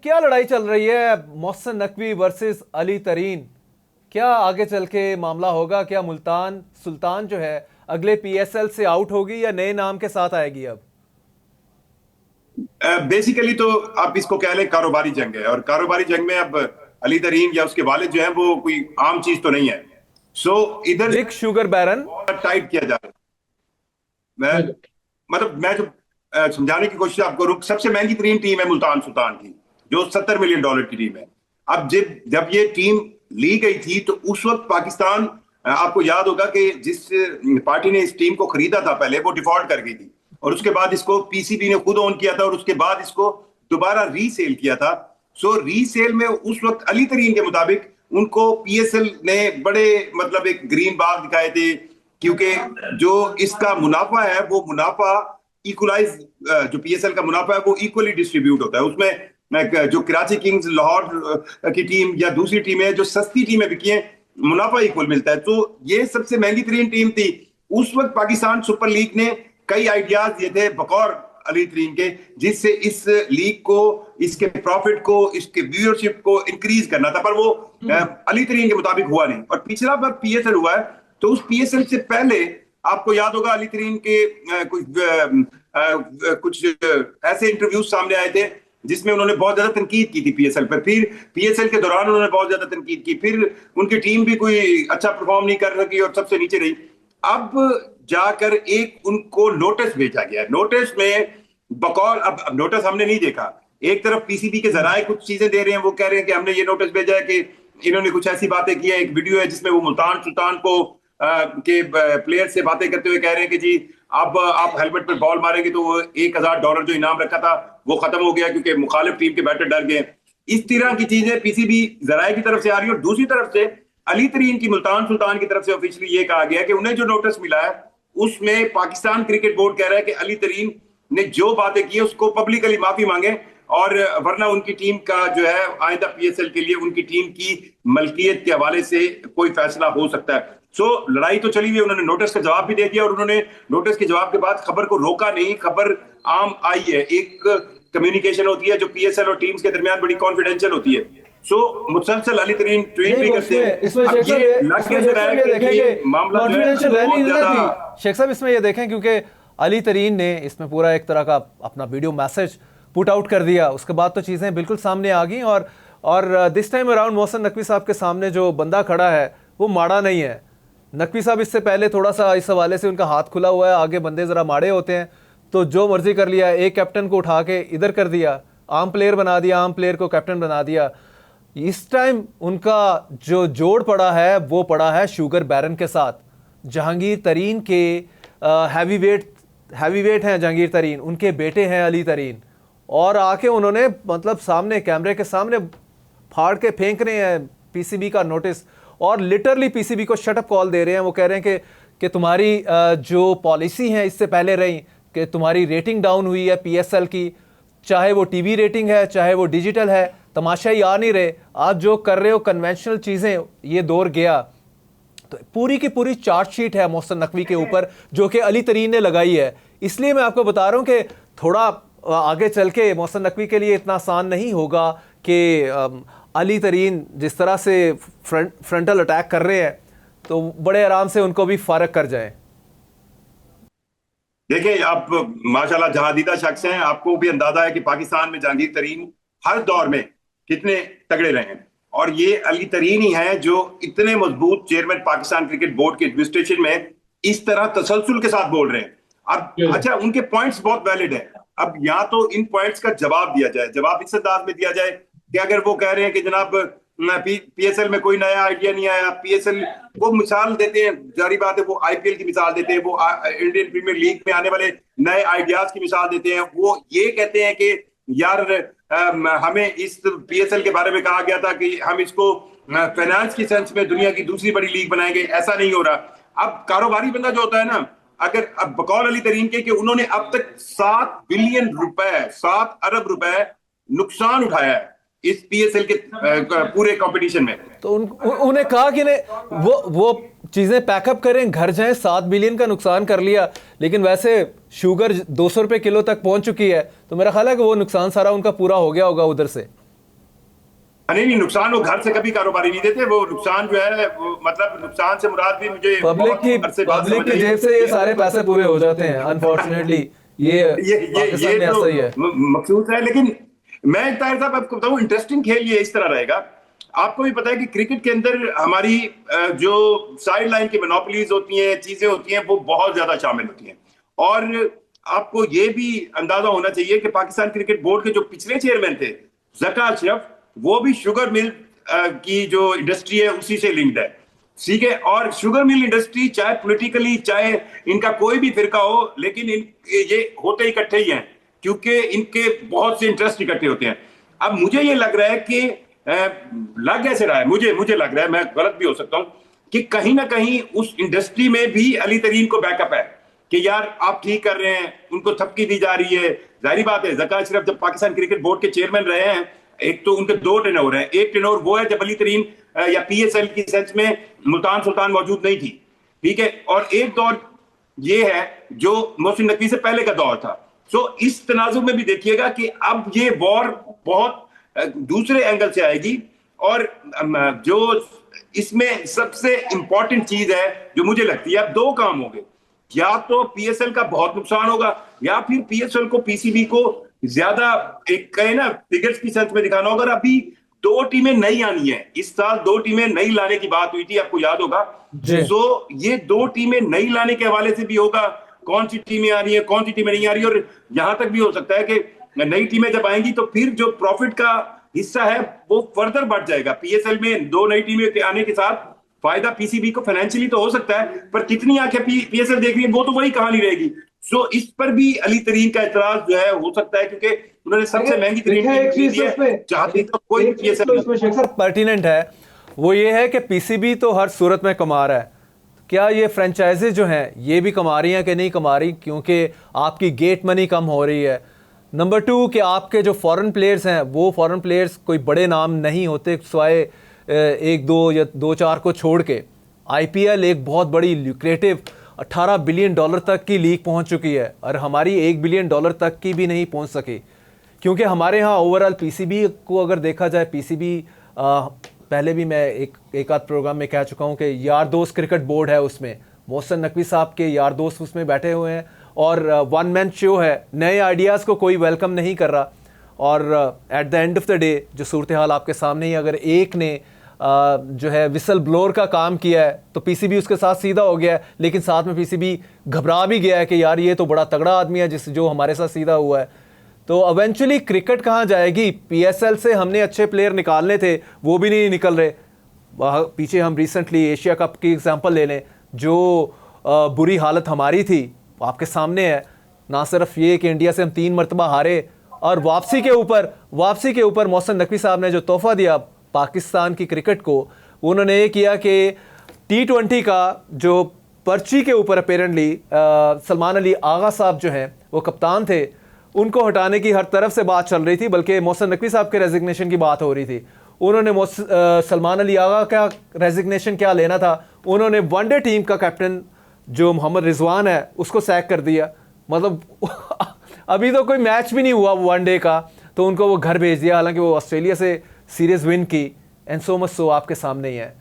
क्या लड़ाई चल रही है मोहसिन नकवी वर्सेस अली तरीन? क्या आगे चल के मामला होगा? क्या मुल्तान सुल्तान जो है अगले पीएसएल से आउट होगी या नए नाम के साथ आएगी? अब बेसिकली तो आप इसको कह लें कारोबारी जंग है, और कारोबारी जंग में अब अली तरीन या उसके वालिद जो है वो कोई आम चीज तो नहीं है। सो इधर बिग शुगर बैरन। टाइट किया जा रहा है। मैं मतलब मैं जो समझाने की कोशिश आपको करूं, सबसे महंगी तरीन टीम है मुल्तान सुल्तान की, जो $70 मिलियन की टीम है। अब जब जब ये टीम ली गई थी तो उस वक्त पाकिस्तान, आपको याद होगा कि जिस पार्टी ने इस टीम को खरीदा था पहले, वो डिफॉल्ट कर गई थी, और उसके बाद इसको पीसीबी ने खुद ओन किया था, और उसके बाद इसको दोबारा रीसेल किया था। सो रीसेल में उस वक्त अली तरीन के मुताबिक उनको पीएसएल ने बड़े मतलब एक ग्रीन बाग दिखाए थे, क्योंकि जो इसका मुनाफा है वो मुनाफा इक्वलाइज, जो पीएसएल का मुनाफा है वो इक्वली डिस्ट्रीब्यूट होता है। उसमें जो कराची किंग्स, लाहौर की टीम या दूसरी टीमें जो सस्ती टीमें बिकी हैं, मुनाफा इक्वल मिलता है। तो ये सबसे महंगी तरीन टीम थी उस वक्त। पाकिस्तान सुपर लीग ने कई आइडियाज दिए थे बकौर अली तरीन के, जिससे इस लीग को, इसके प्रॉफिट को, इसके व्यूअरशिप को इंक्रीज करना था, पर वो अली तरीन के मुताबिक हुआ नहीं। और पिछला बार पीएसएल हुआ है, तो उस पीएसएल से पहले आपको याद होगा अली तरीन के कुछ ऐसे इंटरव्यूज सामने आए थे जिसमें उन्होंने बहुत ज्यादा तनकीद की थी पीएसएल पर। फिर पीएसएल के दौरान उन्होंने बहुत ज्यादा तनकीद की, फिर उनकी टीम भी कोई अच्छा परफॉर्म नहीं कर सकी और सबसे नीचे रही। अब जाकर एक उनको नोटिस भेजा गया। नोटिस में बकौल, अब नोटिस हमने नहीं देखा, एक तरफ पीसीबी के जराए कुछ चीजें दे रहे हैं, वो कह रहे हैं कि हमने ये नोटिस भेजा है कि इन्होंने कुछ ऐसी बातें की है। एक वीडियो है जिसमें वो मुल्तान सुल्तान को के प्लेयर से बातें करते हुए कह रहे हैं कि जी अब आप हेलमेट पर बॉल मारेंगे तो वो $1000 जो इनाम रखा था वो खत्म हो गया, क्योंकि मुखालिफ टीम के बैटर डर गए। इस तरह की चीजें पीसीबी जराए की तरफ से आ रही है। और दूसरी तरफ से अली तरीन की मुल्तान सुल्तान की तरफ से ऑफिशियली ये कहा गया कि उन्हें जो नोटिस मिला है उसमें पाकिस्तान क्रिकेट बोर्ड कह रहा है कि अली तरीन ने जो बातें की है उसको पब्लिकली माफी मांगे, और वरना उनकी टीम का जो है आइंदा पीएसएल के लिए उनकी टीम की मलकियत के हवाले से कोई फैसला हो सकता है। सो लड़ाई तो चली हुई है, उन्होंने नोटिस का जवाब भी दे दिया, और उन्होंने नोटिस के जवाब के बाद खबर को रोका नहीं। खबर आम आई है, एक कम्युनिकेशन होती है जो पीएसएल और टीम्स के दरमियान बड़ी कॉन्फिडेंशियल होती है। सो मुसलसल अली तरीन ट्वीट भी करते हैं। इसमें अब ये लग कैसे रहा है कि ये मामला जो है बहुत ज्यादा। शेख साहब इसमें ये देखें, क्योंकि अली तरीन ने इसमें पूरा एक तरह का अपना वीडियो मैसेज पुट आउट कर दिया, उसके बाद तो चीज़ें बिल्कुल सामने आ गई। और this time around Mohsin Naqvi साहब के सामने जो बंदा खड़ा है वो माड़ा नहीं है। नकवी साहब इससे पहले थोड़ा सा इस हवाले से उनका हाथ खुला हुआ है, आगे बंदे ज़रा माड़े होते हैं तो जो मर्जी कर लिया। एक कैप्टन को उठा के इधर कर दिया, आम प्लेयर बना दिया, आम प्लेयर को कैप्टन बना दिया। इस टाइम उनका जो जोड़ पड़ा है वो पड़ा है शुगर बैरन के साथ। जहांगीर तरीन के हैवी वेट हैं जहांगीर तरीन, उनके बेटे हैं अली तरीन, और आके उन्होंने मतलब सामने कैमरे के सामने फाड़ के फेंक रहे हैं पीसीबी का नोटिस, और लिटरली पीसीबी को शटअप कॉल दे रहे हैं। वो कह रहे हैं कि तुम्हारी जो पॉलिसी है इससे पहले रही कि तुम्हारी रेटिंग डाउन हुई है पीएसएल की, चाहे वो टीवी रेटिंग है चाहे वो डिजिटल है, तमाशा ही आ नहीं रहे। आप जो कर रहे हो कन्वेंशनल चीज़ें, ये दौर गया। तो पूरी की पूरी चार्जशीट है मोहसिन नकवी के ऊपर जो कि अली तरीन ने लगाई है। इसलिए मैं आपको बता रहा हूँ कि थोड़ा आगे चल के मोहसिन नकवी के लिए इतना आसान नहीं होगा कि अली तरीन जिस तरह से फ्रंटल अटैक कर रहे हैं तो बड़े आराम से उनको भी फारग कर जाए। देखिए, आप माशाल्लाह जहादीदा शख्स हैं, आपको भी अंदाजा है कि पाकिस्तान में जहांगीर तरीन हर दौर में कितने तगड़े रहे हैं, और ये अली तरीन ही हैं जो इतने मजबूत चेयरमैन पाकिस्तान क्रिकेट बोर्ड के एडमिनिस्ट्रेशन में इस तरह तसलसल के साथ बोल रहे हैं। अब अच्छा, उनके पॉइंट्स बहुत वैलिड हैं। अब यहाँ तो इन पॉइंट्स का जवाब दिया जाए, जवाब इस अंदाज में दिया जाए कि अगर वो कह रहे हैं कि जनाब पीएसएल में कोई नया आइडिया नहीं आया, पीएसएल वो मिसाल देते हैं, जारी बात है, वो आईपीएल की मिसाल देते हैं, वो इंडियन प्रीमियर लीग में आने वाले नए आइडियाज की मिसाल देते हैं। वो ये कहते हैं कि यार हमें इस पीएसएल के बारे में कहा गया था कि हम इसको फाइनेंस की सेंस में दुनिया की दूसरी बड़ी लीग बनाएंगे, ऐसा नहीं हो रहा। अब कारोबारी बंदा जो होता है ना, अगर अब बकौल अली तरीन के कि उन्होंने अब तक 7 बिलियन रुपए, 7 अरब रुपए नुकसान उठाया है इस पीएसएल के पूरे कंपटीशन में। तो उन्हें कहा कि नहीं वो चीजें पैकअप करें, घर जाएं। 7 बिलियन का नुकसान कर लिया, लेकिन वैसे शुगर 200 रुपए किलो तक पहुंच चुकी है, तो मेरा ख्याल है कि वो नुकसान सारा उनका पूरा हो गया होगा उधर से। नहीं नहीं, नुकसान वो घर से कभी कारोबारी नहीं देते। वो नुकसान जो है वो मतलब नुकसान से मुराद भी मुझे पब्लिक की जेब से ये सारे पैसे पूरे हो जाते हैं अनफॉर्चुनेटली। पाकिस्तान में ऐसा ही है। मकसूद है। लेकिन मैं ताहिर साहब आपको बताऊं, इंटरेस्टिंग खेल ये इस तरह रहेगा। आपको भी पता है कि क्रिकेट के अंदर हमारी जो साइड लाइन की मोनोपोलीज होती हैं, चीजें होती हैं, वो बहुत ज्यादा शामिल होती हैं। और आपको ये भी अंदाजा होना चाहिए कि पाकिस्तान क्रिकेट बोर्ड के जो पिछले चेयरमैन थे ज़का अशरफ, वो भी शुगर मिल की जो इंडस्ट्री है उसी से लिंक्ड है, ठीक है। और शुगर मिल इंडस्ट्री चाहे पॉलिटिकली चाहे इनका कोई भी फिरका हो, लेकिन ये होते इकट्ठे ही हैं क्योंकि इनके बहुत से इंटरेस्ट इकट्ठे होते हैं। अब मुझे ये लग रहा है कि लग ऐसे रहा है, मुझे लग रहा है, मैं गलत भी हो सकता हूं, कि कहीं ना कहीं उस इंडस्ट्री में भी अली तरीन को बैकअप है कि यार आप ठीक कर रहे हैं, उनको थपकी दी जा रही है। जाहिर बात है, ज़का अशरफ जब पाकिस्तान क्रिकेट बोर्ड के चेयरमैन रहे हैं, एक तो उनके 2 टेनोर हैं। एक टेनोर वो है जब अली तरीन या पीएसएल की सेंस में मुल्तान सुल्तान मौजूद नहीं थी, ठीक है। और एक दौर ये है जो मोहसिन नकवी से पहले का दौर था। सो इस तनाजुर में भी देखिएगा कि अब ये वॉर बहुत दूसरे एंगल से आएगी। और जो इसमें सबसे इंपॉर्टेंट चीज है जो मुझे लगती है, अब 2 काम होंगे, या तो पीएसएल का बहुत नुकसान होगा या फिर पीएसएल को पीसीबी को ज्यादा एक कहे ना फिगर्स की सेंस में दिखाना होगा। अभी 2 टीमें नई आनी है, इस साल 2 टीमें नई लाने की बात हुई थी, आपको याद होगा। तो ये 2 टीमें नई लाने के हवाले से भी होगा, कौन सी टीमें आ रही है, कौन सी टीमें नहीं आ रही। और यहां तक भी हो सकता है कि नई टीमें जब आएंगी तो फिर जो प्रॉफिट का हिस्सा है वो फर्दर बढ़ जाएगा। पीएसएल में 2 नई टीमें आने के साथ फायदा पीसीबी को फाइनेंशियली तो हो सकता है, पर कितनी आंखें पीएसएल देख रही है वो तो वही कहानी रहेगी। सो इस पर भी अली तरीन का एतराज जो है हो सकता है, क्योंकि उन्होंने सबसे महंगी तरीन चाहती तो कोई पीएसएल पर्टिनेंट है, वो ये है कि पीसीबी तो हर सूरत में कमा रहा है। क्या ये फ्रेंचाइजी जो हैं ये भी कमा रही हैं कि नहीं कमा रही, क्योंकि आपकी गेट मनी कम हो रही है। नंबर 2 कि आपके जो फॉरेन प्लेयर्स हैं वो फॉरेन प्लेयर्स कोई बड़े नाम नहीं होते, सिवाय 1-2 या 2-4 को छोड़ के। आईपीएल एक बहुत बड़ी ल्यूक्रेटिव $18 बिलियन तक की लीग पहुंच चुकी है और हमारी $1 बिलियन तक की भी नहीं पहुंच सकी, क्योंकि हमारे यहाँ ओवरऑल पीसीबी को अगर देखा जाए, पीसीबी पहले भी मैं एक आध प्रोग्राम में कह चुका हूँ कि यार दोस्त क्रिकेट बोर्ड है, उसमें मोहसिन नकवी साहब के यार दोस्त उसमें बैठे हुए हैं और 1 मैन शो है, नए आइडियाज़ को कोई वेलकम नहीं कर रहा। और at the end of the day जो सूरत हाल आपके सामने ही, अगर एक ने जो है विसल ब्लोअर का काम किया है तो पीसीबी उसके साथ सीधा हो गया है, लेकिन साथ में पीसीबी घबरा भी गया है कि यार ये तो बड़ा तगड़ा आदमी है जो हमारे साथ सीधा हुआ है। तो इवेंचुअली क्रिकेट कहाँ जाएगी? पीएसएल से हमने अच्छे प्लेयर निकालने थे, वो भी नहीं निकल रहे। पीछे हम रिसेंटली एशिया कप की एग्जांपल ले लें, जो बुरी हालत हमारी थी आपके सामने है। ना सिर्फ ये कि इंडिया से हम 3 मरतबा हारे, और वापसी के ऊपर मोहसिन नकवी साहब ने जो तोहफा दिया पाकिस्तान की क्रिकेट को, उन्होंने ये किया कि T20 का जो पर्ची के ऊपर अपेरेंटली सलमान अली आगा साहब जो हैं वो कप्तान थे, उनको हटाने की हर तरफ से बात चल रही थी, बल्कि मोहसिन नकवी साहब के रेजिग्नेशन की बात हो रही थी। उन्होंने सलमान अली आगा का रेजिग्नेशन क्या लेना था, उन्होंने वनडे टीम का कैप्टन जो मोहम्मद रिजवान है उसको सैक कर दिया। मतलब अभी तो कोई मैच भी नहीं हुआ वनडे का, तो उनको वो घर भेज दिया, हालांकि वो ऑस्ट्रेलिया से सीरीज विन की। एंड सो मच सो आपके सामने ही है।